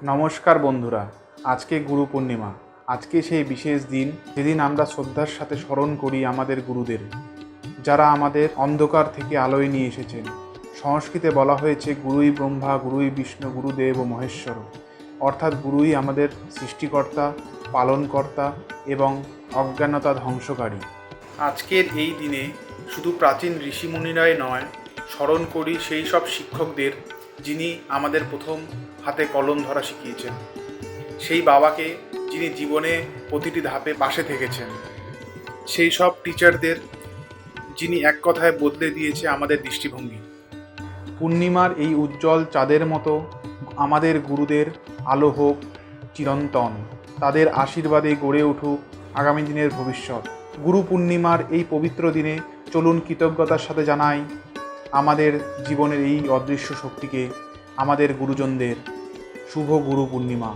নমস্কার বন্ধুরা, আজকে গুরু পূর্ণিমা। আজকে সেই বিশেষ দিন যেদিন আমরা শ্রদ্ধার সাথে স্মরণ করি আমাদের গুরুদের, যারা আমাদের অন্ধকার থেকে আলোয় নিয়ে এসেছেন। সংস্কৃতে বলা হয়েছে গুরুই ব্রহ্মা, গুরুই বিষ্ণু, গুরুদেব ও মহেশ্বর। অর্থাৎ গুরুই আমাদের সৃষ্টিকর্তা, পালনকর্তা এবং অজ্ঞানতা ধ্বংসকারী। আজকের এই দিনে শুধু প্রাচীন ঋষিমুনিরাই নয়, স্মরণ করি সেই সব শিক্ষকদের যিনি আমাদের প্রথম হাতে কলম ধরা শিখিয়েছেন, সেই বাবাকে যিনি জীবনে প্রতিটি ধাপে পাশে থেকেছেন, সেই সব টিচারদের যিনি এক কথায় বদলে দিয়েছে আমাদের দৃষ্টিভঙ্গি। পূর্ণিমার এই উজ্জ্বল চাঁদের মতো আমাদের গুরুদের আলো হোক চিরন্তন, তাদের আশীর্বাদে গড়ে উঠুক আগামী দিনের ভবিষ্যৎ। গুরু পূর্ণিমার এই পবিত্র দিনে চলুন কৃতজ্ঞতার সাথে জানাই আমাদের জীবনের এই অদৃশ্য শক্তিকে, আমাদের গুরুজনদের। শুভ গুরু পূর্ণিমা।